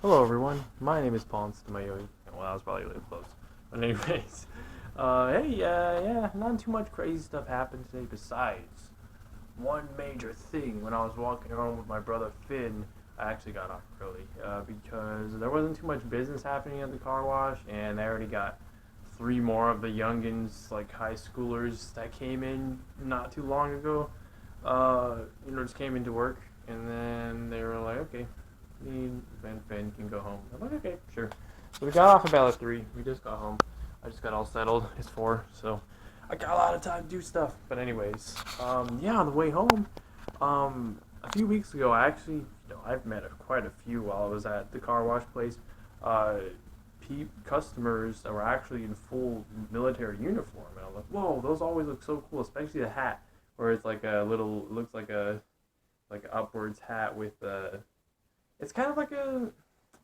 Hello everyone, my name is PauLInstaMyooin. Well, that was probably really close. But anyways, yeah, not too much crazy stuff happened today besides one major thing. When I was walking home with my brother Finn, I actually got off early because there wasn't too much business happening at the car wash, and they already got three more of the youngins, like high schoolers, that came in not too long ago. Just came into work, and then they were like, okay, me and Finn can go home. I'm like, okay, sure. So we got off about at 3. We just got home. I just got all settled. It's 4, so I got a lot of time to do stuff. But anyways, yeah, on the way home, a few weeks ago, I actually, I've met quite a few while I was at the car wash place. Uh, Customers that were actually in full military uniform, and I was like, whoa, those always look so cool, especially the hat, where it's like a little, looks like an upwards hat with it's kind of like a,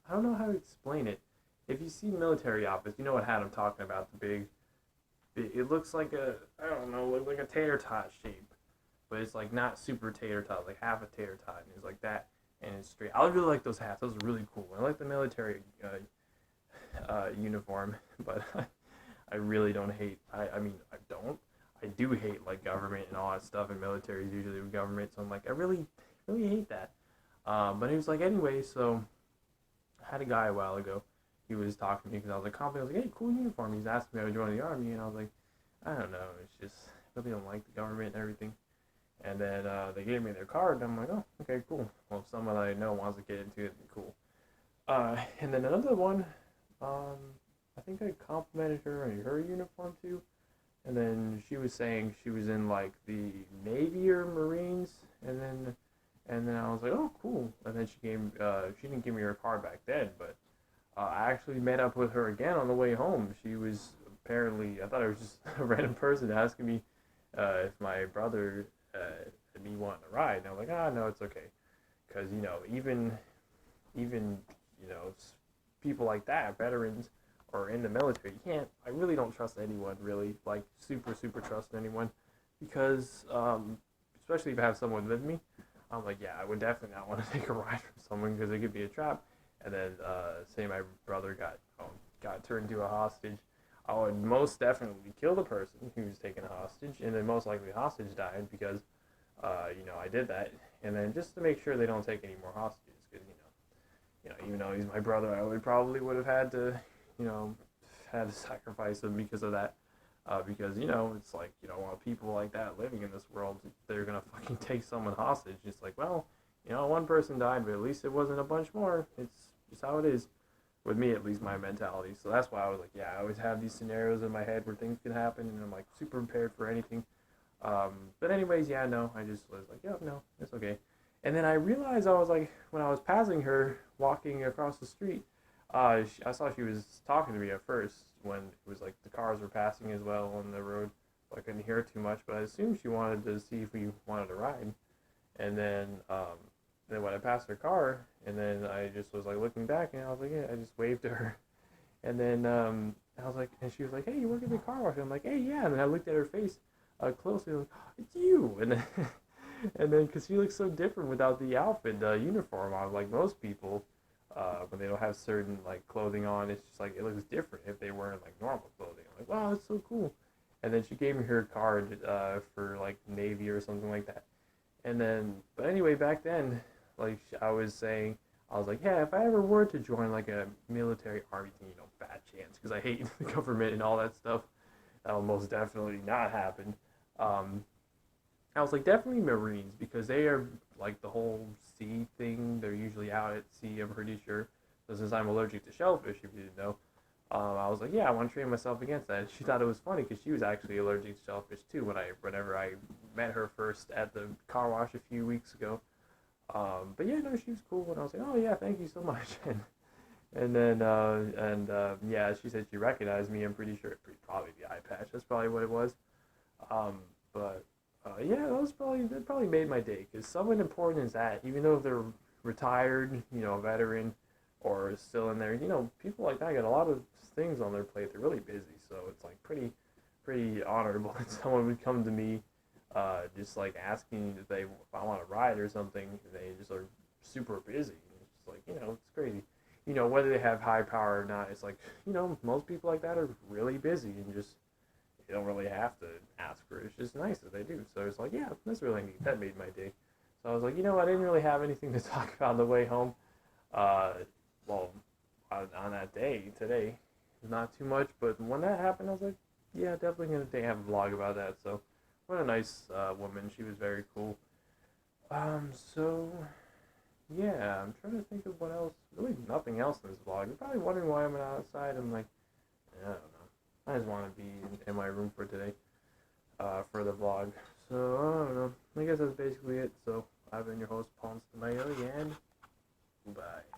I don't know how to explain it. If you see military outfits, you know what hat I'm talking about. It looks like a, I don't know, looks like a tater tot shape, but it's like not super tater tot, like half a tater tot, and it's like that, and it's straight. I really like those hats. Those are really cool. I like the military uniform, but I really don't hate. I mean, I don't. I do hate like government and all that stuff, and military is usually with government. So I'm like, I really hate that. But he was like, anyway, so I had a guy a while ago. He was talking to me because I was like, confident. I was like, hey, cool uniform. He's asking me if I would join the army, and I was like, I don't know. It's just I really don't like the government and everything. And then they gave me their card, and I'm like, oh, okay, cool. Well, if someone I know wants to get into it, then cool. And then another one, um, I think I complimented her on her uniform too. And then she was saying she was in like the Navy or Marines, and then I was like, oh, cool. And then she didn't give me her card back then, but I actually met up with her again on the way home. She was apparently, I thought it was just a random person asking me if my brother had me wanting to ride. And I was like, ah, no, it's okay. Because, even, you know, people like that, veterans or in the military, you can't, I really don't trust anyone, really, like, super trust anyone. Because, especially if I have someone with me, I'm like, yeah, I would definitely not want to take a ride from someone because it could be a trap. And then, say my brother got turned into a hostage, I would most definitely kill the person who was taken hostage, and then most likely the hostage died because, I did that. And then just to make sure they don't take any more hostages, because even though he's my brother, I would have had to, you know, had to sacrifice him because of that. Because it's like you don't want people like that living in this world. They're gonna fucking take someone hostage. It's like, well, one person died, but at least it wasn't a bunch more. It's just how it is, with me at least, my mentality. So that's why I was like, yeah, I always have these scenarios in my head where things can happen, and I'm like super prepared for anything. But anyways, yeah, no, I just was like, yeah, no, it's okay. And then I realized I was like, when I was passing her, walking across the street, I saw she was talking to me at first when it was like the cars were passing as well on the road, so I couldn't hear too much. But I assumed she wanted to see if we wanted to ride. And then when I passed her car, and then I just was like looking back, and I was like, yeah, I just waved to her. And then I was like, and she was like, hey, you work at the car wash? I'm like, hey, yeah. And I looked at her face closely, like, oh, it's you. And then because she looks so different without the outfit, the uniform on, like most people, when they don't have certain like clothing on, it's just like it looks different if they weren't like normal clothing. I'm like, wow, that's so cool. And then she gave me her card for like Navy or something like that. And then, but anyway, back then, like I was saying, I was like, yeah, if I ever were to join like a military army thing, bad chance because I hate the government and all that stuff. That'll most definitely not happen. Um, I was like, definitely Marines because they are like the whole sea thing. They're usually out at sea, I'm pretty sure. So since I'm allergic to shellfish, if you didn't know, I was like, yeah, I want to train myself against that. And she thought it was funny because she was actually allergic to shellfish too whenever I met her first at the car wash a few weeks ago. But yeah, no, she was cool. And I was like, oh yeah, thank you so much. Yeah, she said she recognized me. I'm pretty sure, probably the eye patch. That's probably what it was. But yeah, that probably made my day because someone important is that, even though they're retired, veteran, or still in there, people like that get a lot of things on their plate. They're really busy, so it's like pretty honorable that someone would come to me, just like asking if I want to ride or something. They just are super busy. It's just like it's crazy. you know, whether they have high power or not, it's like, you know, most people like that are really busy and just, you don't really have to ask for it. It's just nice that they do. So it's like, yeah, that's really neat. That made my day. So I was like, you know, I didn't really have anything to talk about on the way home. Uh, well, on that day today, not too much. But when that happened, I was like, yeah, definitely gonna have a vlog about that. So what a nice woman. She was very cool. So yeah, I'm trying to think of what else. Really, nothing else in this vlog. You're probably wondering why I'm outside. I'm like, I don't know. I just want to be in my room for today, for the vlog. So I don't know. I guess that's basically it. So I've been your host, PauLInstaMyooin, and bye.